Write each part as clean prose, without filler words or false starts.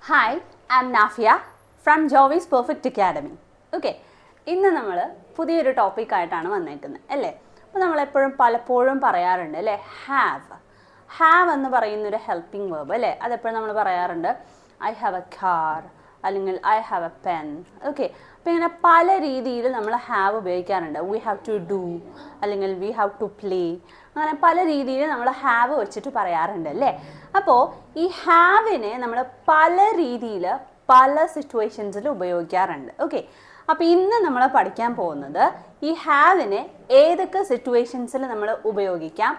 Hi, I'm Nafia from Jovi's Perfect Academy. Okay, ഇന്ന് നമ്മൾ പുതിയൊരു ടോപ്പിക് ആയിട്ടാണ് വന്നേക്കുന്നത് അല്ലേ. അപ്പോൾ നമ്മൾ എപ്പോഴും പലപ്പോഴും പറയാറുണ്ട് അല്ലേ, ഹാവ് എന്ന് പറയുന്നൊരു ഹെൽപ്പിംഗ് വേർബ് അല്ലേ. അതെപ്പോഴും നമ്മൾ പറയാറുണ്ട് ഐ ഹാവ് എ കാർ അല്ലെങ്കിൽ I have A pen. Okay, അപ്പോൾ ഇങ്ങനെ പല രീതിയിൽ നമ്മൾ ഹാവ് ഉപയോഗിക്കാറുണ്ട്. വി ഹാവ് ടു ഡു അല്ലെങ്കിൽ വി ഹാവ് ടു പ്ലേ, അങ്ങനെ പല രീതിയിൽ നമ്മൾ ഹാവ് വെച്ചിട്ട് പറയാറുണ്ട് അല്ലേ. അപ്പോൾ ഈ ഹാവിനെ നമ്മൾ പല രീതിയിൽ പല സിറ്റുവേഷൻസിൽ ഉപയോഗിക്കാറുണ്ട്. ഓക്കെ, അപ്പോൾ ഇന്ന് നമ്മൾ പഠിക്കാൻ പോകുന്നത് ഈ ഹാവിനെ ഏതൊക്കെ സിറ്റുവേഷൻസിൽ നമ്മൾ ഉപയോഗിക്കാം,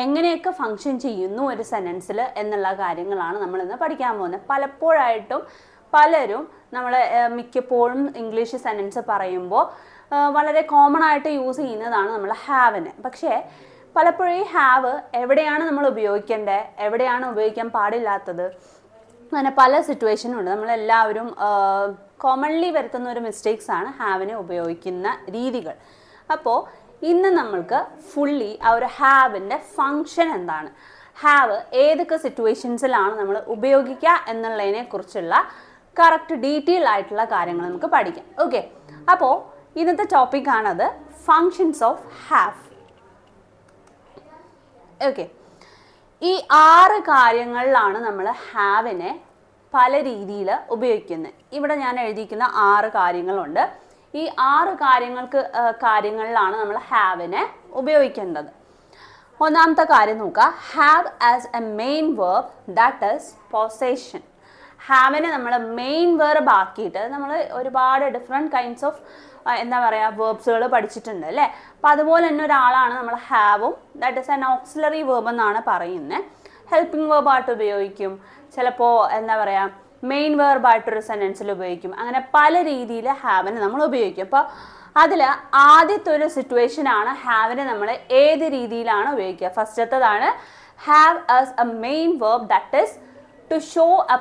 എങ്ങനെയൊക്കെ ഫങ്ഷൻ ചെയ്യുന്നു ഒരു സെൻറ്റൻസിൽ എന്നുള്ള കാര്യങ്ങളാണ് നമ്മളിന്ന് പഠിക്കാൻ പോകുന്നത്. പലപ്പോഴായിട്ടും പലരും നമ്മൾ മിക്കപ്പോഴും ഇംഗ്ലീഷ് സെൻറ്റൻസ് പറയുമ്പോൾ വളരെ കോമൺ ആയിട്ട് യൂസ് ചെയ്യുന്നതാണ് നമ്മൾ ഹാവിനെ. പക്ഷേ പലപ്പോഴും ഈ ഹാവ് എവിടെയാണ് നമ്മൾ ഉപയോഗിക്കേണ്ടത്, എവിടെയാണ് ഉപയോഗിക്കാൻ പാടില്ലാത്തത്, അങ്ങനെ പല സിറ്റുവേഷനും ഉണ്ട്. നമ്മളെല്ലാവരും കോമൺലി വരുത്തുന്ന ഒരു മിസ്റ്റേക്സാണ് ഹാവിനെ ഉപയോഗിക്കുന്ന രീതികൾ. അപ്പോൾ ഇന്ന് നമ്മൾക്ക് ഫുള്ളി ആ ഒരു ഹാവിൻ്റെ ഫങ്ഷൻ എന്താണ്, ഹാവ് ഏതൊക്കെ സിറ്റുവേഷൻസിലാണ് നമ്മൾ ഉപയോഗിക്കുക എന്നുള്ളതിനെ കുറിച്ചുള്ള കറക്റ്റ് ഡീറ്റെയിൽ ആയിട്ടുള്ള കാര്യങ്ങൾ നമുക്ക് പഠിക്കാം. ഓക്കെ, അപ്പോൾ ഇന്നത്തെ ടോപ്പിക്കാണത് ഫങ്ഷൻസ് ഓഫ് ഹാവ്. ഓക്കെ, ഈ 6 കാര്യങ്ങളിലാണ് നമ്മൾ ഹാവിനെ പല രീതിയിൽ ഉപയോഗിക്കുന്നത്. ഇവിടെ ഞാൻ എഴുതിയിരിക്കുന്ന 6 കാര്യങ്ങളുണ്ട്. ഈ 6 കാര്യങ്ങളിലാണ് നമ്മൾ ഹാവിനെ ഉപയോഗിക്കേണ്ടത്. ഒന്നാമത്തെ കാര്യം നോക്കുക, have as a main verb that is possession. ഹാവിനെ നമ്മൾ മെയിൻ വേർബ് ആക്കിയിട്ട് നമ്മൾ ഒരുപാട് ഡിഫറെൻറ്റ് കൈൻഡ്സ് ഓഫ് എന്താ പറയുക വേർബ്സുകൾ പഠിച്ചിട്ടുണ്ട് അല്ലേ. അപ്പം അതുപോലെ തന്നെ ഒരാളാണ് നമ്മൾ ഹാവും, that is an auxiliary verb എന്നാണ് പറയുന്നത്. ഹെൽപ്പിംഗ് വേർബായിട്ട് ഉപയോഗിക്കും, ചിലപ്പോൾ എന്താ പറയുക മെയിൻ വേർബായിട്ടൊരു സെൻറ്റൻസിൽ ഉപയോഗിക്കും. അങ്ങനെ പല രീതിയിൽ ഹാവിനെ നമ്മൾ ഉപയോഗിക്കും. അപ്പോൾ അതിൽ ആദ്യത്തെ ഒരു സിറ്റുവേഷനാണ് ഹാവിനെ നമ്മൾ ഏത് രീതിയിലാണ് ഉപയോഗിക്കുക. ഫസ്റ്റത്തേതാണ് have as a main verb that is to show a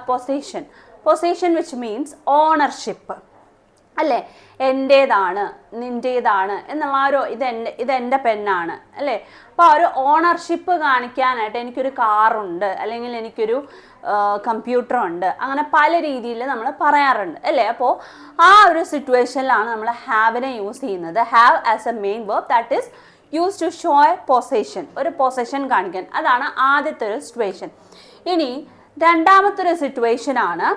possession which means ownership അല്ലേ. എൻ്റേതാണ്, നിൻ്റേതാണ് എന്നുള്ള ഒരു ഇതെൻ്റെ പെന്നാണ് അല്ലേ. അപ്പോൾ ആ ഒരു ഓണർഷിപ്പ് കാണിക്കാനായിട്ട് എനിക്കൊരു കാറുണ്ട് അല്ലെങ്കിൽ എനിക്കൊരു കമ്പ്യൂട്ടറുണ്ട്, അങ്ങനെ പല രീതിയിൽ നമ്മൾ പറയാറുണ്ട് അല്ലേ. അപ്പോൾ ആ ഒരു സിറ്റുവേഷനിലാണ് നമ്മൾ ഹാവിനെ യൂസ് ചെയ്യുന്നത്. Have as a main verb that is use to show a possession, ഒരു പൊസഷൻ കാണിക്കാൻ. അതാണ് ആദ്യത്തെ ഒരു സിറ്റുവേഷൻ. ഇനി രണ്ടാമത്തെ ഒരു സിറ്റുവേഷനാണ്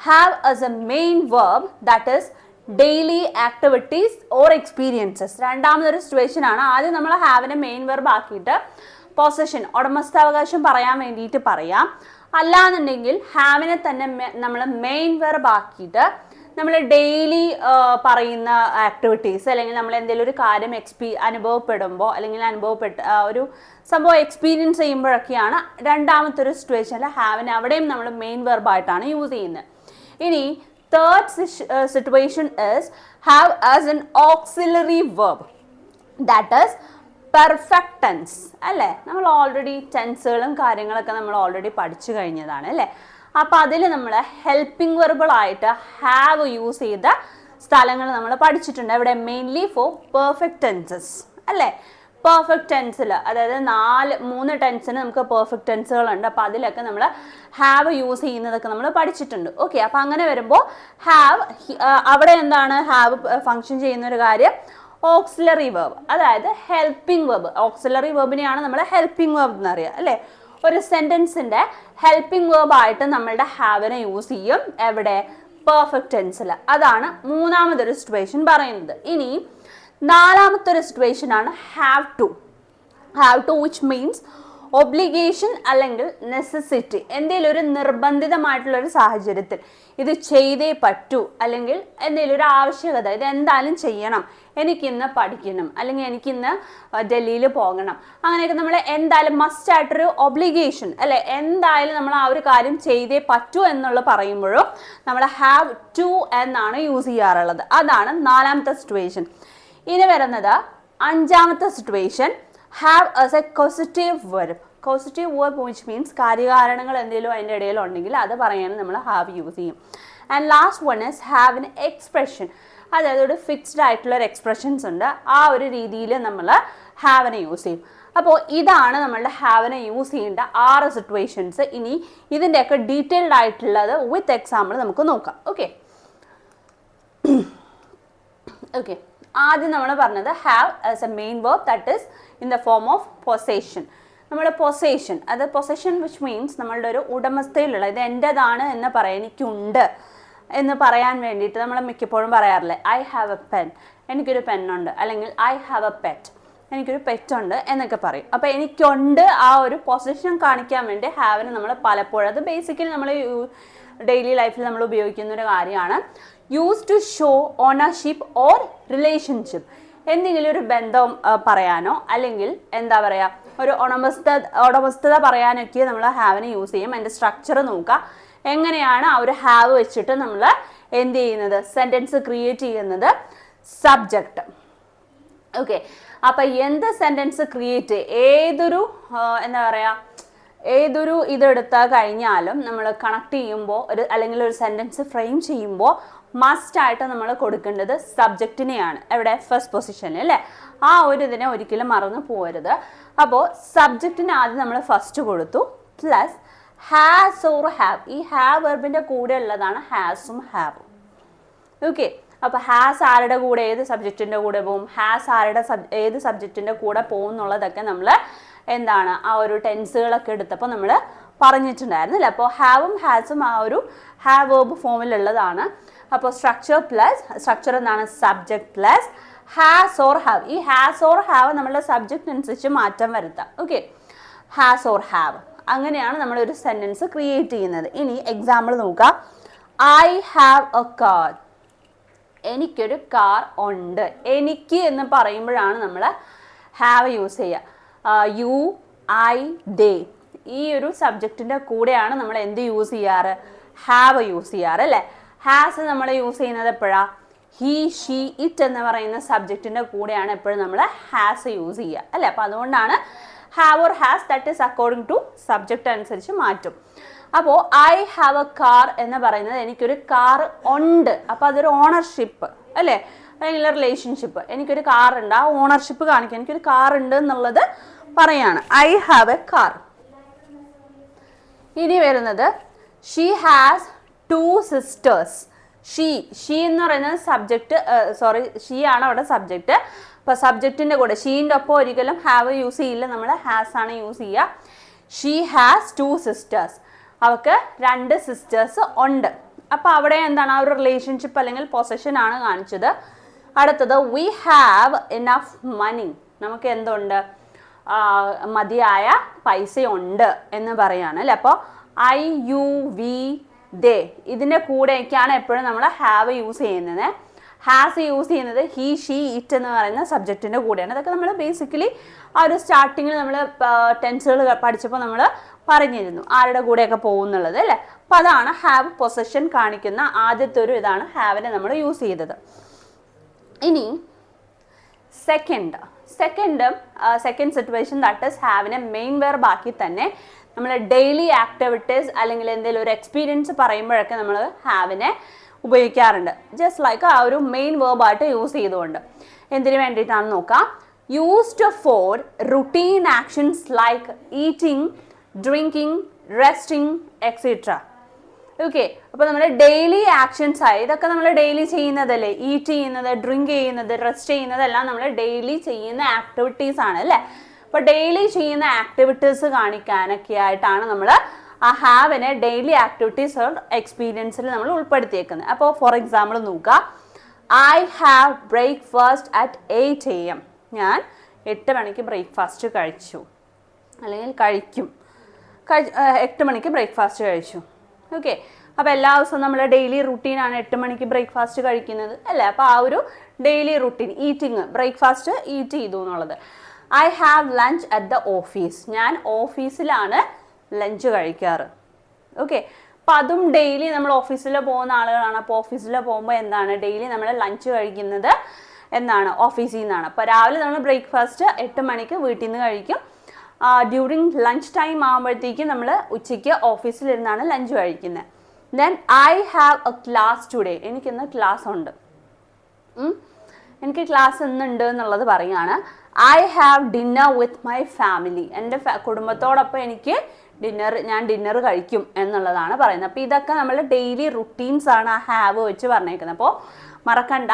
have as a main verb that is daily activities or experiences. രണ്ടാമതൊരു സിറ്റുവേഷനാണ്. ആദ്യം നമ്മൾ ഹാവിനെ മെയിൻ വെർബ് ആക്കിയിട്ട് പൊസഷൻ, ഉടമസ്ഥാവകാശം പറയാൻ വേണ്ടിയിട്ട് പറയാം. അല്ലാന്നുണ്ടെങ്കിൽ ഹാവിനെ തന്നെ നമ്മൾ മെയിൻ വെർബ് ആക്കിയിട്ട് നമ്മൾ ഡെയിലി പറയുന്ന ആക്ടിവിറ്റീസ് അല്ലെങ്കിൽ നമ്മൾ എന്തെങ്കിലും ഒരു കാര്യം അനുഭവപ്പെടുമ്പോൾ അല്ലെങ്കിൽ ഒരു സംഭവം എക്സ്പീരിയൻസ് ചെയ്യുമ്പോഴൊക്കെയാണ് രണ്ടാമത്തെ ഒരു സിറ്റുവേഷനിൽ ഹാവിനെ അവിടെയും നമ്മൾ മെയിൻ വെർബായിട്ടാണ് യൂസ് ചെയ്യുന്നത്. ഇനി third situation is have as an auxiliary verb that is perfect tense അല്ലേ. നമ്മൾ ഓൾറെഡി ടെൻസുകളും കാര്യങ്ങളൊക്കെ നമ്മൾ ഓൾറെഡി പഠിച്ചു കഴിഞ്ഞതാണ് അല്ലേ. അപ്പോൾ അതിൽ നമ്മൾ ഹെൽപ്പിംഗ് വെർബിളായിട്ട് ഹാവ് യൂസ് ചെയ്ത സ്ഥലങ്ങൾ നമ്മൾ പഠിച്ചിട്ടുണ്ട്. ഇവിടെ മെയിൻലി ഫോർ പെർഫെക്റ്റ് ടെൻസസ് അല്ലേ. പെർഫെക്റ്റ് ടെൻസിൽ, അതായത് 3 ടെൻസിന് നമുക്ക് പെർഫെക്റ്റ് ടെൻസുകളുണ്ട്. അപ്പോൾ അതിലൊക്കെ നമ്മൾ ഹാവ് യൂസ് ചെയ്യുന്നതൊക്കെ നമ്മൾ പഠിച്ചിട്ടുണ്ട്. ഓക്കെ, അപ്പോൾ അങ്ങനെ വരുമ്പോൾ ഹാവ് അവിടെ എന്താണ് ഹാവ് ഫങ്ഷൻ ചെയ്യുന്ന ഒരു കാര്യം ഓക്സിലറി വേർബ്, അതായത് ഹെൽപ്പിംഗ് വേർബ്. ഓക്സിലറി വേർബിനെയാണ് നമ്മൾ ഹെൽപ്പിംഗ് വേർബ് എന്നറിയുക അല്ലേ. ഒരു സെൻറ്റൻസിൻ്റെ ഹെൽപ്പിംഗ് വേർബായിട്ട് നമ്മളുടെ ഹാവിനെ യൂസ് ചെയ്യും. എവിടെ? പെർഫെക്റ്റ് ടെൻസിൽ. അതാണ് മൂന്നാമതൊരു സിറ്റുവേഷൻ പറയുന്നത്. ഇനി നാലാമത്തെ ഒരു സിറ്റുവേഷൻ ആണ് have to which means obligation അല്ലെങ്കിൽ നെസസിറ്റി. എന്തെങ്കിലും ഒരു നിർബന്ധിതമായിട്ടുള്ളൊരു സാഹചര്യത്തിൽ ഇത് ചെയ്തേ പറ്റൂ അല്ലെങ്കിൽ എന്തെങ്കിലും ഒരു ആവശ്യകത, ഇത് എന്തായാലും ചെയ്യണം, എനിക്കിന്ന് പഠിക്കണം അല്ലെങ്കിൽ എനിക്കിന്ന് ഡൽഹിയിൽ പോകണം, അങ്ങനെയൊക്കെ നമ്മൾ എന്തായാലും മസ്റ്റ് ആയിട്ടൊരു ഒബ്ലിഗേഷൻ അല്ലെ, എന്തായാലും നമ്മൾ ആ ഒരു കാര്യം ചെയ്തേ പറ്റൂ എന്നുള്ള പറയുമ്പോഴും നമ്മൾ ഹാവ് ടു എന്നാണ് യൂസ് ചെയ്യാറുള്ളത്. അതാണ് നാലാമത്തെ സിറ്റുവേഷൻ. ഇനി വരുന്നത് അഞ്ചാമത്തെ situation have as a causative verb which means കാര്യകാരണങ്ങൾ എന്തെങ്കിലും അതിൻ്റെ ഇടയിലുണ്ടെങ്കിൽ അത് പറയാൻ നമ്മൾ ഹാവ് യൂസ് ചെയ്യും. And last one is have an expression, അതായത് ഒരു ഫിക്സ്ഡ് ആയിട്ടുള്ള ഒരു എക്സ്പ്രഷൻസ് ഉണ്ട്. ആ ഒരു രീതിയിൽ നമ്മൾ ഹാവിനെ യൂസ് ചെയ്യും. അപ്പോൾ ഇതാണ് നമ്മളുടെ ഹാവിനെ യൂസ് ചെയ്യേണ്ട 6 സിറ്റുവേഷൻസ്. ഇനി ഇതിൻ്റെയൊക്കെ ഡീറ്റെയിൽഡ് ആയിട്ടുള്ളത് വിത്ത് എക്സാമ്പിൾ നമുക്ക് നോക്കാം. ഓക്കെ ഓക്കെ ആദ്യം നമ്മൾ പറഞ്ഞത് have as a main verb that is in the form of possession. നമ്മുടെ പൊസേഷൻ, അത് പൊസേഷൻ വിച്ച് മീൻസ് നമ്മളുടെ ഒരു ഉടമസ്ഥയിലുള്ള, ഇത് എൻ്റെതാണ് എന്ന് പറയാം, എനിക്കുണ്ട് എന്ന് പറയാൻ വേണ്ടിയിട്ട് നമ്മൾ മിക്കപ്പോഴും പറയാറില്ലേ ഐ ഹാവ് എ പെൻ, എനിക്കൊരു പെന്നുണ്ട്, അല്ലെങ്കിൽ ഐ ഹാവ് എ പെറ്റ്, എനിക്കൊരു പെറ്റുണ്ട് എന്നൊക്കെ പറയും. അപ്പോൾ എനിക്കുണ്ട് ആ ഒരു പൊസഷൻ കാണിക്കാൻ വേണ്ടി ഹാവിന് നമ്മൾ പലപ്പോഴും, അത് ബേസിക്കലി നമ്മൾ ഡെയിലി ലൈഫിൽ നമ്മൾ ഉപയോഗിക്കുന്ന ഒരു കാര്യമാണ്. Use to show ownership or relationship, എന്തെങ്കിലും ഒരു ബന്ധം പറയാനോ അല്ലെങ്കിൽ എന്താ പറയുക ഒരു ഉടമസ്ഥത പറയാനൊക്കെ നമ്മൾ ഹാവിനെ യൂസ് ചെയ്യും. അതിൻ്റെ സ്ട്രക്ചർ നോക്കുക, എങ്ങനെയാണ് ആ ഒരു ഹാവ് വെച്ചിട്ട് നമ്മൾ എന്ത് ചെയ്യുന്നത്, സെൻറ്റൻസ് ക്രിയേറ്റ് ചെയ്യുന്നത്. സബ്ജക്റ്റ്. ഓക്കെ, അപ്പം എന്ത് സെൻറ്റൻസ് ക്രിയേറ്റ്, ഏതൊരു എന്താ പറയുക ഏതൊരു ഇതെടുത്താൽ കഴിഞ്ഞാലും നമ്മൾ കണക്ട് ചെയ്യുമ്പോൾ അല്ലെങ്കിൽ ഒരു സെൻറ്റൻസ് ഫ്രെയിം ചെയ്യുമ്പോൾ മസ്റ്റായിട്ട് നമ്മൾ കൊടുക്കേണ്ടത് സബ്ജക്റ്റിനെയാണ്. എവിടെ? ഫസ്റ്റ് പൊസിഷനിൽ അല്ലേ? ആ ഒരു ഇതിനെ ഒരിക്കലും മറന്നു പോകരുത്. അപ്പോൾ സബ്ജക്റ്റിന് ആദ്യം നമ്മൾ ഫസ്റ്റ് കൊടുത്തു, പ്ലസ് ഹാസ് ഓർ ഹാവ്. ഈ ഹാവ് വെർബിൻ്റെ കൂടെ ഉള്ളതാണ് ഹാസും ഹാവും. ഓക്കെ, അപ്പോൾ ഹാസ് ആരുടെ കൂടെ, ഏത് സബ്ജക്റ്റിൻ്റെ കൂടെ പോകും, ഹാസ് ആരുടെ ഏത് സബ്ജക്റ്റിൻ്റെ കൂടെ പോകും എന്നുള്ളതൊക്കെ നമ്മൾ എന്താണ് ആ ഒരു ടെൻസുകളൊക്കെ എടുത്തപ്പോൾ നമ്മൾ പറഞ്ഞിട്ടുണ്ടായിരുന്നില്ല. അപ്പോൾ ഹാവും ഹാസും ആ ഒരു ഹാവ് വേർബ് ഫോമിലുള്ളതാണ്. അപ്പോൾ സ്ട്രക്ചർ എന്താണ്, subject plus has or have. ഈ ഹാസ് ഓർ ഹാവ് നമ്മളുടെ സബ്ജക്റ്റ് അനുസരിച്ച് മാറ്റം വരുത്താം. ഓക്കെ, ഹാസ് ഓർ ഹാവ്, അങ്ങനെയാണ് നമ്മളൊരു സെൻറ്റൻസ് ക്രിയേറ്റ് ചെയ്യുന്നത്. ഇനി എക്സാമ്പിൾ നോക്കാം. ഐ ഹാവ് എ കാർ, എനിക്കൊരു കാർ ഉണ്ട്. എനിക്ക് എന്ന് പറയുമ്പോഴാണ് നമ്മൾ ഹാവ് യൂസ് ചെയ്യുക. യു, ഐ, ദേ, ഈ ഒരു സബ്ജക്റ്റിൻ്റെ കൂടെയാണ് നമ്മൾ എന്ത് യൂസ് ചെയ്യാറ്, ഹാവ് യൂസ് ചെയ്യാറ് അല്ലേ. ഹാസ് നമ്മൾ യൂസ് ചെയ്യുന്നത് എപ്പോഴാണ്, ഹി, ഷീ, ഇറ്റ് എന്ന് പറയുന്ന സബ്ജക്റ്റിൻ്റെ കൂടെയാണ് എപ്പോഴും നമ്മൾ ഹാസ് യൂസ് ചെയ്യുക അല്ലേ. അപ്പോൾ അതുകൊണ്ടാണ് have or has, that is according to subject അനുസരിച്ച് മാറ്റും. അപ്പോൾ ഐ ഹാവ് എ കാർ എന്ന് പറയുന്നത് എനിക്കൊരു കാർ ഉണ്ട്, അപ്പോൾ അതൊരു ഓണർഷിപ്പ് അല്ലേ, അല്ലെങ്കിൽ റിലേഷൻഷിപ്പ്. എനിക്കൊരു കാർ ഉണ്ട്, ആ ഓണർഷിപ്പ് കാണിക്കാൻ എനിക്കൊരു കാർ ഉണ്ട് എന്നുള്ളത് പറയാണ്. I have A car. ഇനി വരുന്നത് ഷീ ഹാസ് 2 സിസ്റ്റേഴ്സ്. ഷീ എന്ന് പറയുന്നത് സബ്ജക്റ്റ്, ഷീ ആണ് അവിടെ സബ്ജക്റ്റ്. അപ്പോൾ സബ്ജക്റ്റിൻ്റെ കൂടെ ഷീൻ്റെ ഒപ്പം ഒരിക്കലും ഹാവ് യൂസ് ചെയ്യില്ല, നമ്മൾ ഹാസ് ആണ് യൂസ് ചെയ്യുക. ഷീ ഹാസ് 2 സിസ്റ്റേഴ്സ്, അവൾക്ക് 2 സിസ്റ്റേഴ്സ് ഉണ്ട്. അപ്പോൾ അവിടെ എന്താണ് ആ ഒരു റിലേഷൻഷിപ്പ് അല്ലെങ്കിൽ പൊസഷൻ ആണ് കാണിച്ചത്. അടുത്തത് വി ഹാവ് ഇനഫ് മണി, നമുക്ക് എന്തുണ്ട്, മതിയായ പൈസയുണ്ട് എന്ന് പറയാണ് അല്ലേ. അപ്പോൾ ഐ, യു, വി, ദേ, ഇതിൻ്റെ കൂടെയൊക്കെയാണ് എപ്പോഴും നമ്മൾ ഹാവ് യൂസ് ചെയ്യുന്നത്. ഹാസ് യൂസ് ചെയ്യുന്നത് ഹി, ഷീ, ഇറ്റ് എന്ന് പറയുന്ന സബ്ജക്റ്റിൻ്റെ കൂടെയാണ്. അതൊക്കെ നമ്മൾ ബേസിക്കലി ആ ഒരു സ്റ്റാർട്ടിങ്ങിൽ നമ്മൾ ടെൻസുകൾ പഠിച്ചപ്പോൾ നമ്മൾ പറഞ്ഞിരുന്നു ആരുടെ കൂടെയൊക്കെ പോകുന്നുള്ളത് അല്ലേ. അപ്പം അതാണ് ഹാവ് പൊസഷൻ കാണിക്കുന്ന ആദ്യത്തെ ഒരു ഇതാണ് ഹാവിനെ നമ്മൾ യൂസ് ചെയ്തത്. ഇനി സെക്കൻഡ് സിറ്റുവേഷൻ ദാറ്റ് ഈസ് ഹാവിനെ മെയിൻ വെർബ് ആക്കി തന്നെ നമ്മൾ ഡെയിലി ആക്ടിവിറ്റീസ് അല്ലെങ്കിൽ എന്തെങ്കിലും ഒരു എക്സ്പീരിയൻസ് പറയുമ്പോഴൊക്കെ നമ്മൾ ഹാവിനെ ഉപയോഗിക്കാറുണ്ട്. ജസ്റ്റ് ലൈക്ക് ആ ഒരു മെയിൻ വേർബായിട്ട് യൂസ് ചെയ്തുകൊണ്ട്. എന്തിനു വേണ്ടിയിട്ടാണെന്ന് നോക്കാം. Used for routine actions like eating, drinking, resting etcetera. Okay, അപ്പോൾ നമ്മുടെ ഡെയിലി ആക്ഷൻസ് ആയി, ഇതൊക്കെ നമ്മൾ ഡെയിലി ചെയ്യുന്നതല്ലേ. ഈറ്റ് ചെയ്യുന്നത്, ഡ്രിങ്ക് ചെയ്യുന്നത്, റെസ്റ്റ് ചെയ്യുന്നതെല്ലാം നമ്മൾ ഡെയിലി ചെയ്യുന്ന ആക്ടിവിറ്റീസ് ആണ് അല്ലേ. അപ്പോൾ ഡെയിലി ചെയ്യുന്ന ആക്ടിവിറ്റീസ് കാണിക്കാനൊക്കെ ആയിട്ടാണ് നമ്മൾ ആ ഹാവിനെ ഡെയിലി ആക്ടിവിറ്റീസ് ഓർ എക്സ്പീരിയൻസിൽ നമ്മൾ ഉൾപ്പെടുത്തിയേക്കുന്നത്. അപ്പോൾ ഫോർ എക്സാമ്പിൾ നോക്കുക. I have breakfast at 8 AM, ഞാൻ 8 മണിക്ക് ബ്രേക്ക്ഫാസ്റ്റ് കഴിച്ചു അല്ലെങ്കിൽ കഴിക്കും. 8 മണിക്ക് ബ്രേക്ക്ഫാസ്റ്റ് കഴിച്ചു. ഓക്കെ, അപ്പോൾ എല്ലാ ദിവസവും നമ്മൾ ഡെയിലി റുട്ടീനാണ് 8 മണിക്ക് ബ്രേക്ക്ഫാസ്റ്റ് കഴിക്കുന്നത് അല്ലേ. അപ്പോൾ ആ ഒരു daily routine eating, breakfast eat ചെയ്തു എന്നുള്ളത്. I have lunch at the office, ഞാൻ ഓഫീസിലാണ് ലഞ്ച് കഴിക്കാറ്. ഓക്കെ, അപ്പം അതും ഡെയിലി നമ്മൾ ഓഫീസിൽ പോകുന്ന ആളുകളാണ്. അപ്പോൾ ഓഫീസിൽ പോകുമ്പോൾ എന്താണ് ഡെയിലി നമ്മൾ ലഞ്ച് കഴിക്കുന്നത് എന്നാണ് ഓഫീസിൽ നിന്നാണ്. അപ്പോൾ രാവിലെ നമ്മൾ ബ്രേക്ക്ഫാസ്റ്റ് 8 മണിക്ക് വീട്ടിൽ നിന്ന് കഴിക്കും. ഡ്യൂറിങ് ലഞ്ച് ടൈം ആകുമ്പോഴത്തേക്കും നമ്മൾ ഉച്ചയ്ക്ക് ഓഫീസിലിരുന്നാണ് ലഞ്ച് കഴിക്കുന്നത്. Then I have A class today, എനിക്കിന്ന് ക്ലാസ് ഉണ്ട്, എനിക്ക് ക്ലാസ് ഇന്നുണ്ട് എന്നുള്ളത് പറയുകയാണ്. I have dinner with my family. എൻ്റെ കുടുംബത്തോടൊപ്പം എനിക്ക് ഞാൻ ഡിന്നർ കഴിക്കും എന്നുള്ളതാണ് പറയുന്നത്. അപ്പോൾ ഇതൊക്കെ നമ്മൾ ഡെയിലി റുട്ടീൻസ് ആണ് ആ ഹാവ് വെച്ച് പറഞ്ഞേക്കുന്നത്. അപ്പോൾ മറക്കണ്ട,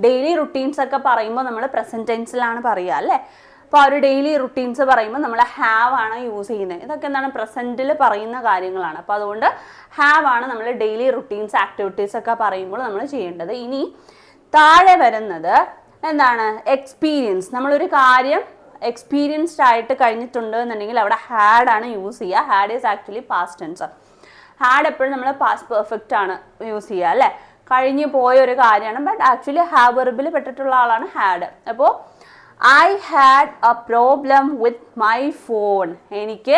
ഡെയിലി റുട്ടീൻസ് ഒക്കെ പറയുമ്പോൾ നമ്മൾ പ്രസന്റ് ടെൻസിലാണ് പറയുക അല്ലേ. അപ്പോൾ ആ ഒരു ഡെയിലി റുട്ടീൻസ് പറയുമ്പോൾ നമ്മൾ ഹാവ് ആണ് യൂസ് ചെയ്യുന്നത്. ഇതൊക്കെ എന്താണ് പ്രസന്റിൽ പറയുന്ന കാര്യങ്ങളാണ്. അപ്പോൾ അതുകൊണ്ട് ഹാവ് ആണ് നമ്മൾ ഡെയിലി റുട്ടീൻസ് ആക്ടിവിറ്റീസ് ഒക്കെ പറയുമ്പോൾ നമ്മൾ ചെയ്യേണ്ടത്. ഇനി താഴെ വരുന്നത് എന്താണ്? എക്സ്പീരിയൻസ്. നമ്മളൊരു കാര്യം എക്സ്പീരിയൻസ്ഡ് ആയിട്ട് കഴിഞ്ഞിട്ടുണ്ട് എന്നുണ്ടെങ്കിൽ അവിടെ ഹാഡ് ആണ് യൂസ് ചെയ്യുക. Had is actually past tense. Had എപ്പോഴും നമ്മൾ പാസ്റ്റ് പെർഫെക്റ്റ് ആണ് യൂസ് ചെയ്യുക അല്ലേ. കഴിഞ്ഞു പോയ ഒരു കാര്യമാണ്, ബട്ട് ആക്ച്വലി ഹാവ് വെർബിൽ പെട്ടിട്ടുള്ള ആളാണ് ഹാഡ്. അപ്പോൾ I had A problem with my phone. എനിക്ക്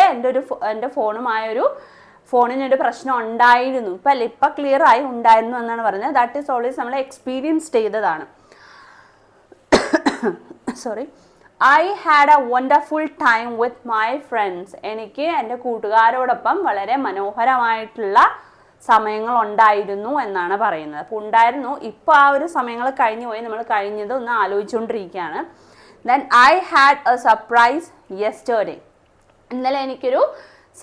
എൻ്റെ ഫോണിനൊരു പ്രശ്നം ഉണ്ടായിരുന്നു. ഇപ്പം ക്ലിയർ ആയി ഉണ്ടായിരുന്നു എന്നാണ് പറഞ്ഞത്. ദാറ്റ് ഈസ് ഓൾവേസ് നമ്മൾ എക്സ്പീരിയൻസ് ചെയ്തതാണ്. Sorry. I had A wonderful time with my friends. എനിക്ക് എൻ്റെ കൂട്ടുകാരോടൊപ്പം വളരെ മനോഹരമായിട്ടുള്ള സമയങ്ങൾ ഉണ്ടായിരുന്നു എന്നാണ് പറയുന്നത്. അപ്പോൾ ഉണ്ടായിരുന്നു, ഇപ്പോൾ ആ ഒരു സമയങ്ങൾ കഴിഞ്ഞു പോയി, നമ്മൾ കഴിഞ്ഞത് ഒന്ന് ആലോചിച്ചുകൊണ്ടിരിക്കുകയാണ്. Then I had a surprise yesterday. ഇന്നലെ എനിക്കൊരു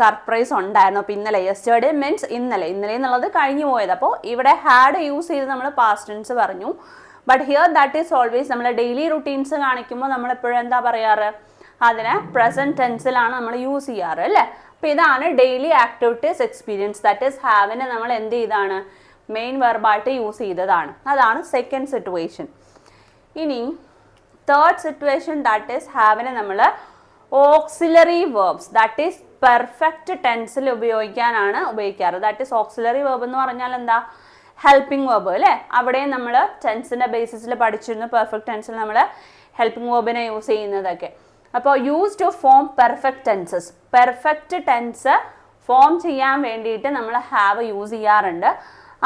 സർപ്രൈസ് ഉണ്ടായിരുന്നു. അപ്പോൾ ഇന്നലെ, യെസ്റ്റർഡേ മീൻസ് ഇന്നലെ എന്നുള്ളത് കഴിഞ്ഞു പോയത്. അപ്പോൾ ഇവിടെ ഹാഡ് യൂസ് ചെയ്ത് നമ്മൾ പാസ്റ്റ് ടെൻസ് പറഞ്ഞു. But here that is always നമ്മൾ ഡെയിലി റുട്ടീൻസ് കാണിക്കുമ്പോൾ നമ്മൾ എപ്പോഴും എന്താ പറയാറ്? അതിനെ പ്രസന്റ് ടെൻസിലാണ് നമ്മൾ യൂസ് ചെയ്യാറ് അല്ലേ. അപ്പോൾ ഇതാണ് daily activities experience. That is ഹാവിനെ നമ്മൾ എന്ത് ചെയ്താണ്? മെയിൻ വെർബായിട്ട് യൂസ് ചെയ്തതാണ്. അതാണ് സെക്കൻഡ് സിറ്റുവേഷൻ. ഇനി തേർഡ് സിറ്റുവേഷൻ, ദാറ്റ് ഈസ് ഹാവിനെ നമ്മൾ auxiliary verbs, that is perfect ടെൻസിൽ ഉപയോഗിക്കാറ്. ദാറ്റ് ഈസ് ഓക്സിലറി വേർബ് എന്ന് പറഞ്ഞാൽ എന്താ? ഹെൽപ്പിംഗ് വേർബ് അല്ലേ. അവിടെ നമ്മൾ ടെൻസിൻ്റെ ബേസിസിൽ പഠിച്ചിരുന്നു. പെർഫെക്റ്റ് ടെൻസിൽ നമ്മൾ ഹെൽപ്പിംഗ് വേർബിനെ യൂസ് ചെയ്യുന്നതൊക്കെ. അപ്പോൾ use to form perfect tenses. Perfect tense form ചെയ്യാൻ വേണ്ടിയിട്ട് നമ്മൾ ഹാവ് യൂസ് ചെയ്യാറുണ്ട്.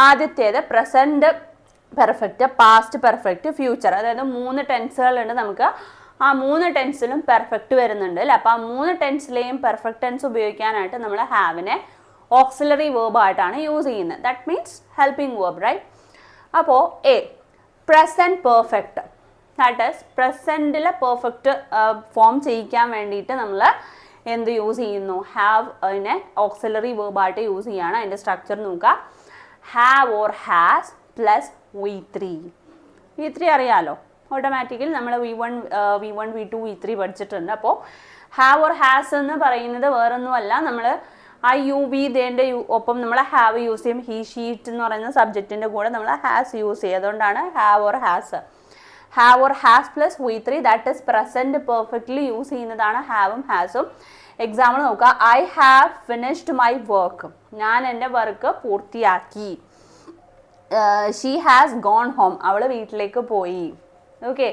ആദ്യത്തേത് present perfect, past perfect, future. അതായത് 3 ടെൻസുകളുണ്ട് നമുക്ക്. ആ 3 ടെൻസിലും പെർഫെക്റ്റ് വരുന്നുണ്ട് അല്ലേ. അപ്പോൾ ആ 3 ടെൻസിലെയും പെർഫെക്റ്റ് ടെൻസ് ഉപയോഗിക്കാനായിട്ട് നമ്മൾ ഹാവിനെ ഓക്സിലറി വേർബായിട്ടാണ് യൂസ് ചെയ്യുന്നത്. That means helping verb, right. അപ്പോൾ a present perfect, that is പ്രസൻറ്റിൽ പെർഫെക്റ്റ് ഫോം ചെയ്യിക്കാൻ വേണ്ടിയിട്ട് നമ്മൾ എന്ത് യൂസ് ചെയ്യുന്നു? ഹാവ് അതിനെ ഓക്സിലറി വേർബായിട്ട് യൂസ് ചെയ്യുകയാണ്. അതിൻ്റെ സ്ട്രക്ചർ നോക്കുക. Have or has plus V3. V3 അറിയാലോ, ഓട്ടോമാറ്റിക്കലി നമ്മൾ V1, V2, V3 പഠിച്ചിട്ടുണ്ട്. അപ്പോൾ ഹാവ് ഓർ ഹാസ് എന്ന് പറയുന്നത് വേറൊന്നുമല്ല, നമ്മൾ IUV ദേൻ്റെ ഒപ്പം നമ്മൾ ഹാവ് യൂസ് ചെയ്യും. ഹീ, ഷീറ്റ് എന്ന് പറയുന്ന സബ്ജക്റ്റിൻ്റെ കൂടെ നമ്മൾ ഹാസ് യൂസ് ചെയ്യും. അതുകൊണ്ടാണ് have or has. Have or has plus V3, that is present perfectly use ചെയ്യുന്നതാണ് ഹാവും ഹാസും. എക്സാമ്പിൾ നോക്കുക. I have finished my work. ഞാൻ എൻ്റെ വർക്ക് പൂർത്തിയാക്കി. She has gone home. അവൾ വീട്ടിലേക്ക് പോയി. ഓക്കെ.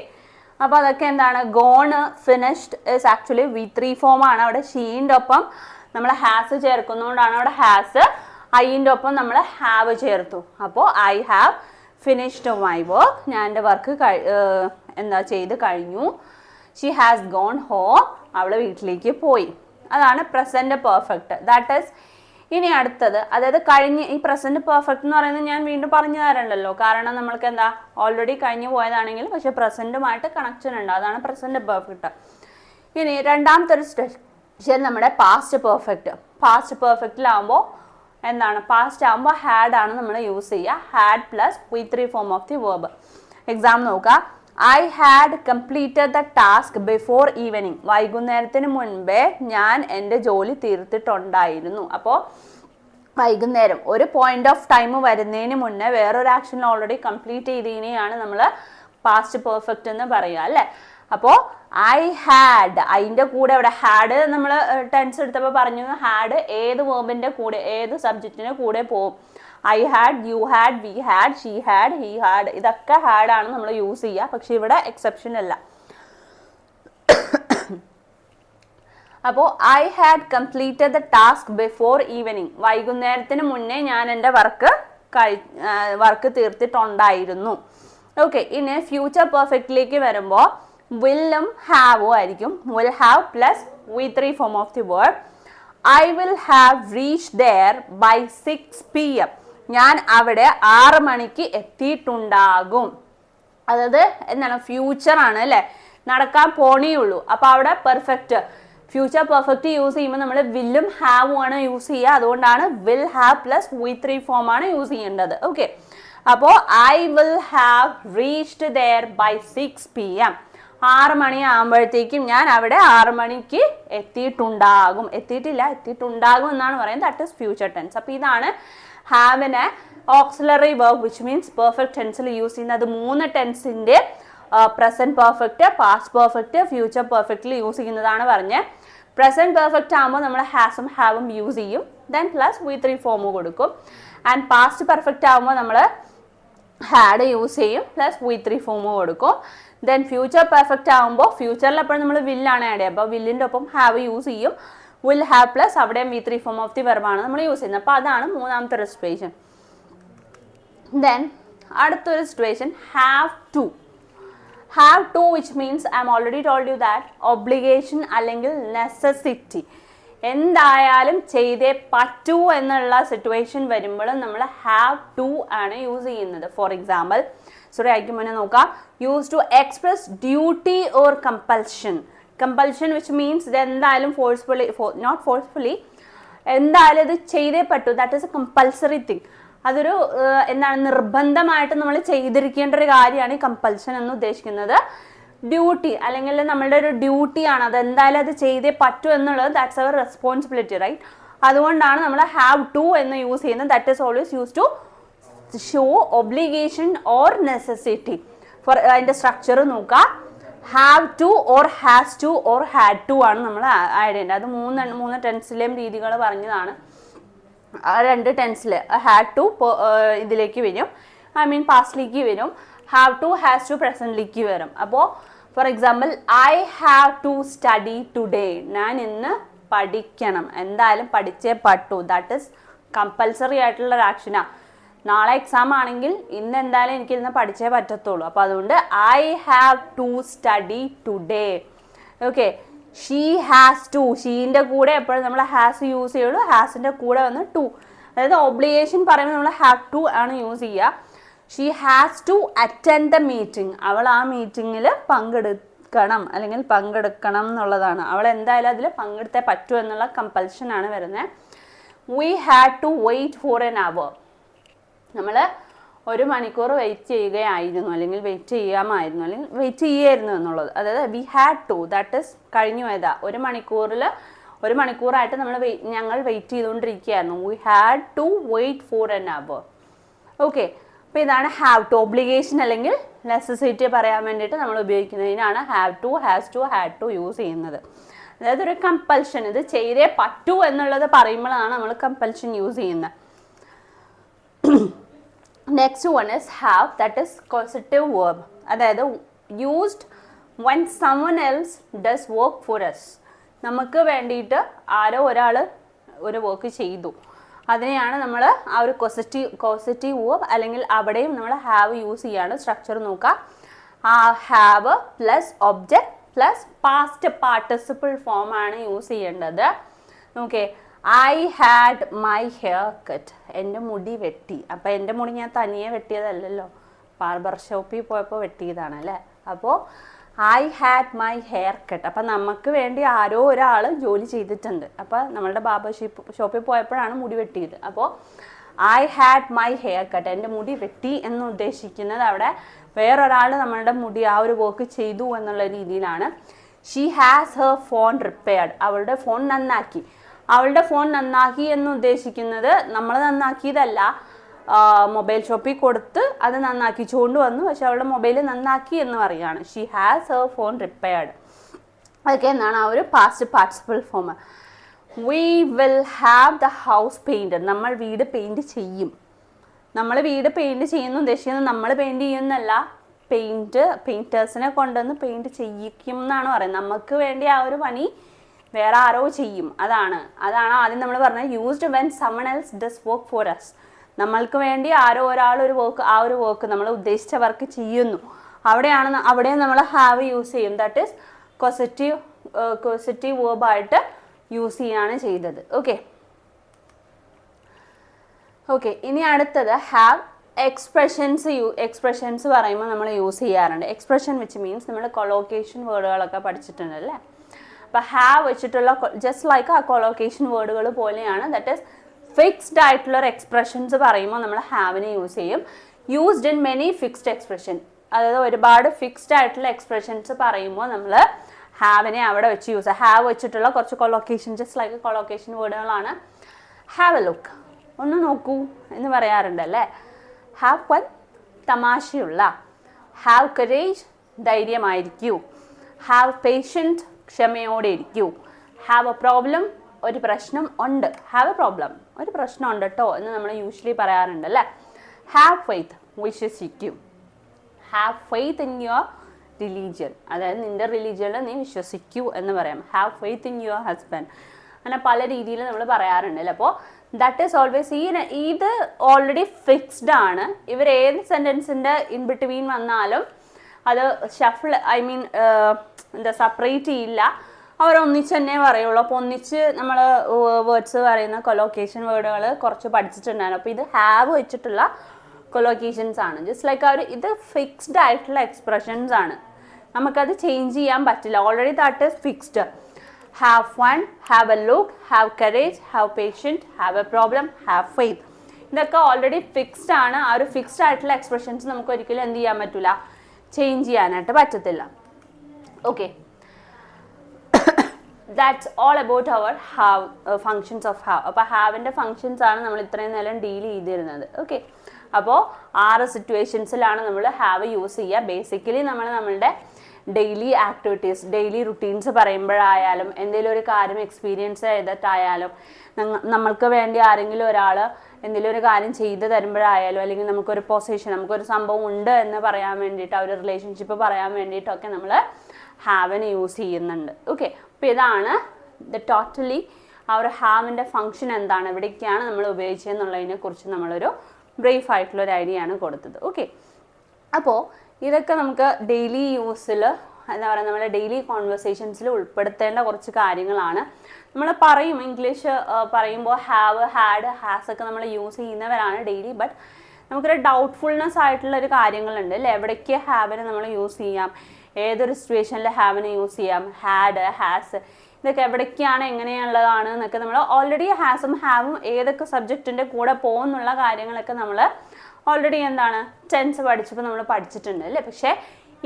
അപ്പോൾ അതൊക്കെ എന്താണ്? Gone, finished is actually V3 ഫോമാണ്. അവിടെ ഷീൻ്റെ ഒപ്പം നമ്മൾ ഹാസ് ചേർക്കുന്നതുകൊണ്ടാണ് അവിടെ ഹാസ്. ഐൻ്റെ ഒപ്പം നമ്മൾ ഹാവ് ചേർത്തു. അപ്പോൾ I have finished my work. ഞാൻ എൻ്റെ വർക്ക് ചെയ്ത് കഴിഞ്ഞു. She has gone home. അവൾ വീട്ടിലേക്ക് പോയി. അതാണ് പ്രസൻറ്റ് പെർഫെക്റ്റ്. That is. ഇനി അടുത്തത്, അതായത് കഴിഞ്ഞ് ഈ പ്രസൻറ്റ് പെർഫെക്റ്റ് എന്ന് പറയുന്നത് ഞാൻ വീണ്ടും പറഞ്ഞു തരണ്ടല്ലോ. കാരണം നമ്മൾക്ക് എന്താ, ഓൾറെഡി കഴിഞ്ഞു പോയതാണെങ്കിൽ പക്ഷെ പ്രസൻറ്റുമായിട്ട് കണക്ഷൻ ഉണ്ട്. അതാണ് പ്രസൻറ്റ് പെർഫെക്റ്റ്. ഇനി രണ്ടാമത്തെ ഒരു സ്റ്റേഷൻ നമ്മുടെ പാസ്റ്റ് പെർഫെക്റ്റ്. പാസ്റ്റ് പെർഫെക്റ്റിലാവുമ്പോൾ എന്താണ്? പാസ്റ്റ് ആകുമ്പോൾ ഹാഡ് ആണ് നമ്മൾ യൂസ് ചെയ്യുക. Had plus V3 form of the verb. Exam നോക്കുക. I had completed the task before evening. വൈകുന്നേരത്തിന് മുൻപേ ഞാൻ എൻ്റെ ജോലി തീർത്തിട്ടുണ്ടായിരുന്നു. അപ്പോൾ വൈകുന്നേരം ഒരു പോയിന്റ് ഓഫ് ടൈം വരുന്നതിന് മുന്നേ വേറൊരു ആക്ഷൻ ഓൾറെഡി കംപ്ലീറ്റ് ചെയ്തതിനെയാണ് നമ്മൾ പാസ്റ്റ് പെർഫെക്റ്റ് എന്ന് പറയുക അല്ലേ. അപ്പോൾ ഐ ഹാഡ്, അതിൻ്റെ കൂടെ ഇവിടെ ഹാഡ് നമ്മൾ ടെൻസ് എടുത്തപ്പോൾ പറഞ്ഞു ഹാഡ് ഏത് വേർബിൻ്റെ കൂടെ, ഏത് സബ്ജക്റ്റിൻ്റെ കൂടെ പോകും. I had, you had, we had, she had, he had, ഇതൊക്കെ ഹാഡാണ് നമ്മൾ യൂസ് ചെയ്യുക. പക്ഷെ ഇവിടെ എക്സെപ്ഷൻ അല്ല. അപ്പോൾ I had completed the task before evening. വൈകുന്നേരത്തിന് മുന്നേ ഞാൻ എൻ്റെ വർക്ക് തീർത്തിട്ടുണ്ടായിരുന്നു. ഓക്കെ. ഇനി ഫ്യൂച്ചർ പെർഫെക്റ്റിലേക്ക് വരുമ്പോൾ വില്ലും ഹാവും ആയിരിക്കും. Will have plus V3 form of the word. I will have reach there by 6 PM. ഞാൻ അവിടെ 6 മണിക്ക് എത്തിയിട്ടുണ്ടാകും. അതായത് എന്താണ്? ഫ്യൂച്ചർ ആണ് അല്ലേ. നടക്കാൻ പോണേ ഉള്ളൂ. അപ്പോൾ അവിടെ പെർഫെക്റ്റ് ഫ്യൂച്ചർ പെർഫെക്റ്റ് യൂസ് ചെയ്യുമ്പോൾ നമ്മൾ വില്ലും ഹാവും ആണ് യൂസ് ചെയ്യുക. അതുകൊണ്ടാണ് will have plus V3 form ആണ് യൂസ് ചെയ്യേണ്ടത്. ഓക്കെ, അപ്പോൾ I will have reached there by 6 PM. 6 മണിയാകുമ്പോഴത്തേക്കും ഞാൻ അവിടെ 6 മണിക്ക് എത്തിയിട്ടുണ്ടാകും. എത്തിയിട്ടുണ്ടാകും എന്നാണ് പറയുന്നത്. That is future tense. അപ്പോൾ ഇതാണ് ഹാവിനെ auxiliary verb which means perfect ടെൻസിൽ യൂസ് ചെയ്യുന്നത്. 3 ടെൻസിൻ്റെ present perfect, past perfect, future പെർഫെക്റ്റിൽ യൂസ് ചെയ്യുന്നതാണ് പറഞ്ഞത്. പ്രസന്റ് പെർഫെക്റ്റ് ആകുമ്പോൾ നമ്മൾ ഹാസും ഹാവും യൂസ് ചെയ്യും, ദെൻ പ്ലസ് V3 ഫോം കൊടുക്കും. ആൻഡ് പാസ്റ്റ് പെർഫെക്റ്റ് ആകുമ്പോൾ നമ്മൾ ഹാഡ് യൂസ് ചെയ്യും, പ്ലസ് V3 ഫോം കൊടുക്കും. ദെൻ ഫ്യൂച്ചർ പെർഫെക്റ്റ് ആകുമ്പോൾ ഫ്യൂച്ചറിൽ എപ്പോഴും നമ്മൾ വില്ലാണ് ആഡ് ചെയ്യുക. അപ്പോൾ വില്ലിൻ്റെ ഒപ്പം ഹാവ് യൂസ് ചെയ്യും. വിൽ ഹാവ് പ്ലസ് അവിടെയും V3 ഫോം ഓഫ് ദി വെർബാണ് നമ്മൾ യൂസ് ചെയ്യുന്നത്. അപ്പോൾ അതാണ് മൂന്നാമത്തെ സിറ്റുവേഷൻ. ദെൻ അടുത്തൊരു situation have to. Have to which means I am already told you that obligation അല്ലെങ്കിൽ necessity. എന്തായാലും ചെയ്തേ പറ്റൂ എന്നുള്ള സിറ്റുവേഷൻ വരുമ്പോഴും നമ്മൾ ഹാവ് ടു ആണ് യൂസ് ചെയ്യുന്നത്. ഫോർ എക്സാമ്പിൾ അയക്കും മുന്നേ നോക്കാം. Use to express duty or compulsion. Compulsion which means ഇത് എന്തായാലും ഫോഴ്സ്ഫുള്ളി, നോട്ട് ഫോഴ്സ്ഫുള്ളി, എന്തായാലും ഇത് ചെയ്തേ പറ്റൂ. That is a compulsory thing. അതൊരു എന്താണ് നിർബന്ധമായിട്ട് നമ്മൾ ചെയ്തിരിക്കേണ്ട ഒരു കാര്യമാണ് ഈ കമ്പൽഷൻ എന്ന് ഉദ്ദേശിക്കുന്നത്. ഡ്യൂട്ടി അല്ലെങ്കിൽ നമ്മളുടെ ഒരു ഡ്യൂട്ടിയാണ്, അതെന്തായാലും അത് ചെയ്തേ പറ്റൂ എന്നുള്ളത്. That's our responsibility, right? അതുകൊണ്ടാണ് നമ്മൾ ഹാവ് ടു എന്ന് യൂസ് ചെയ്യുന്നത്. That is always use to show obligation or necessity. For അതിൻ്റെ സ്ട്രക്ചർ നോക്കുക. Have to or has to or had to ആണ് നമ്മൾ ആഡ് ചെയ്യേണ്ടത്. അത് മൂന്ന് ടെൻസിലെയും രീതികൾ പറഞ്ഞതാണ്. ആ 2 ടെൻസിൽ ഹാഡ് ടു ഇതിലേക്ക് വരും, ഐ മീൻ പാസ്റ്റിലേക്ക് വരും. ഹാവ് ടു ഹാസ് ടു പ്രസന്റിലേക്ക് വരും. അപ്പോൾ for example I have to study today. ഞാൻ ഇന്ന് പഠിക്കണം, എന്തായാലും പഠിച്ചേ പറ്റൂ. ദാറ്റ് ഈസ് കമ്പൽസറി ആയിട്ടുള്ള ഒരു ആക്ഷനാണ്. നാളെ എക്സാം ആണെങ്കിൽ ഇന്ന് എന്തായാലും എനിക്കിന്ന് പഠിച്ചേ പറ്റത്തുള്ളൂ. അപ്പോൾ അതുകൊണ്ട് I have to study today. Okay, she has to. ഷീൻ്റെ കൂടെ എപ്പോഴും നമ്മൾ ഹാസ് യൂസ് ചെയ്യുള്ളൂ, ഹാസിൻ്റെ കൂടെ വന്ന് ടു. അതായത് ഒബ്ലിഗേഷൻ പറയുമ്പോൾ നമ്മൾ ഹാവ് ടു ആണ് യൂസ് ചെയ്യുക. She has to attend the meeting. അവൾ ആ മീറ്റിങ്ങിൽ പങ്കെടുക്കണം അല്ലെങ്കിൽ പങ്കെടുക്കണം എന്നുള്ളതാണ്. അവൾ എന്തായാലും അതിൽ പങ്കെടുത്തേ പറ്റൂ എന്നുള്ള കമ്പൽഷനാണ് വരുന്നത്. We had to wait for an hour. നമ്മൾ 1 മണിക്കൂർ വെയിറ്റ് ചെയ്യുകയായിരുന്നു അല്ലെങ്കിൽ വെയിറ്റ് ചെയ്യാമായിരുന്നു അല്ലെങ്കിൽ വെയിറ്റ് ചെയ്യായിരുന്നു എന്നുള്ളത്. അതായത് we had to, that is കഴിഞ്ഞു പോയതാ. 1 മണിക്കൂറായിട്ട് ഞങ്ങൾ വെയിറ്റ് ചെയ്തുകൊണ്ടിരിക്കുകയായിരുന്നു. We had to wait for an hour. Okay, അപ്പോൾ ഇതാണ് ഹാവ് ടു. ഒബ്ലിഗേഷൻ അല്ലെങ്കിൽ നെസസിറ്റി പറയാൻ വേണ്ടിയിട്ട് നമ്മൾ ഉപയോഗിക്കുന്നതിനാണ് have to, has to, had to use ചെയ്യുന്നത്. അതായത് ഒരു കമ്പൽഷൻ, ഇത് ചെയ്തേ പറ്റൂ എന്നുള്ളത് പറയുമ്പോഴാണ് നമ്മൾ കമ്പൽഷൻ യൂസ് ചെയ്യുന്നത്. Next one is have, that is causative verb. അതായത് used when someone else does work for us. നമുക്ക് വേണ്ടിയിട്ട് ആരോ ഒരാൾ ഒരു വർക്ക് ചെയ്തു, അതിനെയാണ് നമ്മൾ ആ ഒരു കോസറ്റീവ് വേർബ് അല്ലെങ്കിൽ അവിടെയും നമ്മൾ ഹാവ് യൂസ് ചെയ്യാണ്. സ്ട്രക്ചർ നോക്കുക. Have plus object plus past participle form ആണ് യൂസ് ചെയ്യേണ്ടത്. Okay, I had my hair cut. എൻ്റെ മുടി വെട്ടി. അപ്പോൾ എൻ്റെ മുടി ഞാൻ തനിയെ വെട്ടിയതല്ലല്ലോ, ബാർബർ ഷോപ്പിൽ പോയപ്പോൾ വെട്ടിയതാണ് അല്ലേ. അപ്പോൾ I had my hair cut. അപ്പം നമുക്ക് വേണ്ടി ആരോ ഒരാൾ ജോലി ചെയ്തിട്ടുണ്ട്. അപ്പോൾ നമ്മളുടെ ബാർബർ ഷോപ്പിൽ പോയപ്പോഴാണ് മുടി വെട്ടിയത്. അപ്പോൾ I had my hair cut, എൻ്റെ മുടി വെട്ടി എന്ന് ഉദ്ദേശിക്കുന്നത് അവിടെ വേറൊരാൾ നമ്മളുടെ മുടി ആ ഒരു വർക്ക് ചെയ്തു എന്നുള്ള രീതിയിലാണ്. She has her phone repaired. അവളുടെ ഫോൺ നന്നാക്കി. അവളുടെ ഫോൺ നന്നാക്കി എന്ന് ഉദ്ദേശിക്കുന്നത് നമ്മൾ നന്നാക്കിയതല്ല, മൊബൈൽ ഷോപ്പിൽ കൊടുത്ത് അത് നന്നാക്കിച്ചുകൊണ്ട് വന്നു, പക്ഷെ അവളുടെ മൊബൈൽ നന്നാക്കി എന്ന് പറയുകയാണ്. She has her phone repaired. അതൊക്കെ എന്നാണ് ആ ഒരു past participle form. We will have the house painted. നമ്മൾ വീട് പെയിൻറ്റ് ചെയ്യും. നമ്മൾ വീട് പെയിൻറ്റ് ചെയ്യുന്ന ഉദ്ദേശിക്കുന്നത് നമ്മൾ പെയിൻറ്റ് ചെയ്യുന്നല്ല, പെയിൻറ്റേഴ്സിനെ കൊണ്ടുവന്ന് പെയിൻറ്റ് ചെയ്യിക്കും എന്നാണ് പറയുന്നത്. നമുക്ക് വേണ്ടി ആ ഒരു പണി വേറെ ആരോ ചെയ്യും. അതാണ് ആദ്യം നമ്മൾ പറഞ്ഞത് used when someone else does work for us. നമ്മൾക്ക് വേണ്ടി ആരോ ഒരാൾ ആ ഒരു വർക്ക് നമ്മൾ ഉദ്ദേശിച്ച വർക്ക് ചെയ്യുന്നു. അവിടെയും നമ്മൾ ഹാവ് യൂസ് ചെയ്യും. ദാറ്റ് ഈസ് കോസറ്റീവ് വേർബായിട്ട് യൂസ് ചെയ്യാണ് ചെയ്തത്. ഓക്കെ, ഇനി അടുത്തത് ഹാവ് എക്സ്പ്രഷൻസ് പറയുമ്പോൾ നമ്മൾ യൂസ് ചെയ്യാറുണ്ട്. എക്സ്പ്രഷൻ വിച്ച് മീൻസ് നമ്മൾ കൊളോക്കേഷൻ വേർഡുകളൊക്കെ പഠിച്ചിട്ടുണ്ടല്ലേ. അപ്പോൾ ഹാവ് വെച്ചിട്ടുള്ള ജസ്റ്റ് ലൈക്ക് ആ കൊളോക്കേഷൻ വേർഡുകൾ പോലെയാണ്. ദാറ്റ് ഈസ് ഫിക്സ്ഡ് ആയിട്ടുള്ള ഒരു എക്സ്പ്രഷൻസ് പറയുമ്പോൾ നമ്മൾ ഹാവിനെ യൂസ് ചെയ്യും. Used in many fixed expression, അതായത് ഒരുപാട് ഫിക്സ്ഡ് ആയിട്ടുള്ള എക്സ്പ്രഷൻസ് പറയുമ്പോൾ നമ്മൾ ഹാവിനെ അവിടെ വെച്ച് യൂസ് ചെയ്യാം. ഹാവ് വെച്ചിട്ടുള്ള കുറച്ച് കൊളോക്കേഷൻ ജസ്റ്റ് ലൈക്ക് കൊളോക്കേഷൻ വേർഡുകളാണ്. ഹാവ് എ ലുക്ക്, ഒന്ന് നോക്കൂ എന്ന് പറയാറുണ്ട് അല്ലേ. ഹാവ് ഫൺ, തമാശയുള്ള. ഹാവ് കറേജ്, ധൈര്യമായിരിക്കൂ. ഹാവ് പേഷ്യൻറ്റ്, ക്ഷമയോടെ ഇരിക്കൂ. ഹാവ് എ പ്രോബ്ലം, ഒരു പ്രശ്നം ഉണ്ട്. ഹാവ് എ പ്രോബ്ലം, ഒരു പ്രശ്നം ഉണ്ട് കേട്ടോ എന്ന് നമ്മൾ യൂഷ്വലി പറയാറുണ്ട് അല്ലേ. ഹാവ് ഫെയ്ത്ത്, വിശ്വസിക്കൂ. Have faith in your religion, അതായത് നിൻ്റെ റിലീജിയനിൽ നീ വിശ്വസിക്കൂ എന്ന് പറയാം. Have faith in your husband, അങ്ങനെ പല രീതിയിൽ നമ്മൾ പറയാറുണ്ട് അല്ലേ. അപ്പോൾ ദാറ്റ് ഈസ് ഓൾവേസ് ഇത് ഓൾറെഡി ഫിക്സ്ഡ് ആണ്. ഇവർ ഏത് സെൻറ്റൻസിൻ്റെ ഇൻ ബിറ്റ്വീൻ വന്നാലും അത് ഷഫിൾ എന്താ സെപ്പറേറ്റ് ചെയ്യില്ല, അവരൊന്നിച്ച് തന്നെ പറയുള്ളൂ. അപ്പോൾ ഒന്നിച്ച് നമ്മൾ വേർഡ്സ് പറയുന്ന കൊളോക്കേഷൻ വേർഡുകൾ കുറച്ച് പഠിച്ചിട്ടുണ്ടായിരുന്നു. അപ്പോൾ ഇത് ഹാവ് വെച്ചിട്ടുള്ള കൊളോക്കേഷൻസ് ആണ്. ജസ്റ്റ് ലൈക്ക് ഇത് ഫിക്സ്ഡ് ആയിട്ടുള്ള എക്സ്പ്രഷൻസ് ആണ്, നമുക്കത് ചേഞ്ച് ചെയ്യാൻ പറ്റില്ല. Already that is fixed. Have fun, have a look, have courage, have patient, have A problem, have faith, ഇതൊക്കെ ഓൾറെഡി ഫിക്സ്ഡ് ആണ്. ആ ഒരു ഫിക്സ്ഡ് ആയിട്ടുള്ള എക്സ്പ്രഷൻസ് നമുക്ക് ഒരിക്കലും എന്ത് ചെയ്യാൻ പറ്റില്ല, ചേഞ്ച് ചെയ്യാനായിട്ട് പറ്റത്തില്ല. Okay, that's all about our have, functions of have. അപ്പോൾ ഹാവിൻ്റെ ഫങ്ഷൻസ് ആണ് നമ്മൾ ഇത്രയും നേരം ഡീൽ ചെയ്തിരുന്നത്. ഓക്കെ, അപ്പോൾ 6 സിറ്റുവേഷൻസിലാണ് നമ്മൾ ഹാവ് യൂസ് ചെയ്യുക. ബേസിക്കലി നമ്മളുടെ ഡെയിലി ആക്ടിവിറ്റീസ്, ഡെയിലി റുട്ടീൻസ് പറയുമ്പോഴായാലും, എന്തെങ്കിലും ഒരു കാര്യം എക്സ്പീരിയൻസ് ചെയ്തിട്ടായാലും, നമ്മൾക്ക് വേണ്ടി ആരെങ്കിലും ഒരാൾ എന്തെങ്കിലും ഒരു കാര്യം ചെയ്ത് തരുമ്പോഴായാലും, അല്ലെങ്കിൽ നമുക്കൊരു പൊസിഷൻ, നമുക്കൊരു സംഭവം ഉണ്ട് എന്ന് പറയാൻ വേണ്ടിയിട്ട്, ആ ഒരു റിലേഷൻഷിപ്പ് പറയാൻ വേണ്ടിയിട്ടൊക്കെ നമ്മൾ ഹാവിനെ യൂസ് ചെയ്യുന്നുണ്ട്. ഓക്കെ, അപ്പോൾ ഇതാണ് ടോട്ടലി ആ ഒരു ഹാവിൻ്റെ ഫങ്ഷൻ എന്താണ്, എവിടേക്കാണ് നമ്മൾ ഉപയോഗിച്ചതെന്നുള്ളതിനെ കുറിച്ച് നമ്മളൊരു ബ്രീഫ് ആയിട്ടുള്ളൊരു ഐഡിയ ആണ് കൊടുത്തത്. ഓക്കെ, അപ്പോൾ ഇതൊക്കെ നമുക്ക് ഡെയിലി യൂസിൽ, എന്താ പറയുക, നമ്മുടെ ഡെയിലി കോൺവെർസേഷൻസിൽ ഉൾപ്പെടുത്തേണ്ട കുറച്ച് കാര്യങ്ങളാണ്. നമ്മൾ പറയും, ഇംഗ്ലീഷ് പറയുമ്പോൾ ഹാവ്, ഹാഡ്, ഹാസ് ഒക്കെ നമ്മൾ യൂസ് ചെയ്യുന്നവരാണ് ഡെയിലി. ബട്ട് നമുക്കൊരു ഡൗട്ട്ഫുൾനെസ് ആയിട്ടുള്ളൊരു കാര്യങ്ങളുണ്ട് അല്ലേ. എവിടേക്ക് ഹാവിനെ നമ്മൾ യൂസ് ചെയ്യാം, ഏതൊരു സിറ്റുവേഷനിൽ ഹാവിനെ യൂസ് ചെയ്യാം, ഹാഡ്, ഹാസ്, ഇതൊക്കെ എവിടേക്കാണ്, എങ്ങനെയുള്ളതാണ് എന്നൊക്കെ നമ്മൾ ഓൾറെഡി ഹാസും ഹാവും ഏതൊക്കെ സബ്ജക്റ്റിൻ്റെ കൂടെ പോകുന്നുള്ള കാര്യങ്ങളൊക്കെ നമ്മൾ ഓൾറെഡി എന്താണ് ടെൻസ് പഠിച്ചപ്പോൾ നമ്മൾ പഠിച്ചിട്ടുണ്ട് അല്ലേ. പക്ഷേ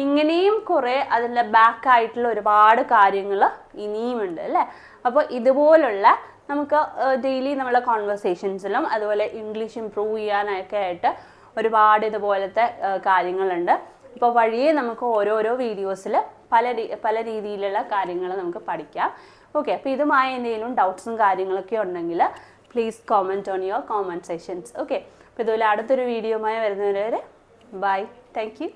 ഇങ്ങനെയും കുറേ അതിൻ്റെ ബാക്കായിട്ടുള്ള ഒരുപാട് കാര്യങ്ങൾ ഇനിയുമുണ്ട് അല്ലേ. അപ്പോൾ ഇതുപോലുള്ള നമുക്ക് ഡെയിലി നമ്മളെ കോൺവെർസേഷൻസിലും അതുപോലെ ഇംഗ്ലീഷ് ഇമ്പ്രൂവ് ചെയ്യാനൊക്കെ ആയിട്ട് ഒരുപാട് ഇതുപോലത്തെ കാര്യങ്ങളുണ്ട്. അപ്പോൾ വഴിയെ നമുക്ക് ഓരോരോ വീഡിയോസിൽ പല രീതിയിലുള്ള കാര്യങ്ങൾ നമുക്ക് പഠിക്കാം. ഓക്കെ, അപ്പോൾ ഇതുമായ എന്തെങ്കിലും ഡൗട്ട്സും കാര്യങ്ങളൊക്കെ ഉണ്ടെങ്കിൽ please comment on your comment sessions. Okay, അപ്പോൾ ഇതുപോലെ അടുത്തൊരു വീഡിയോയുമായി വരുന്നവരെ ബൈ, താങ്ക് യു.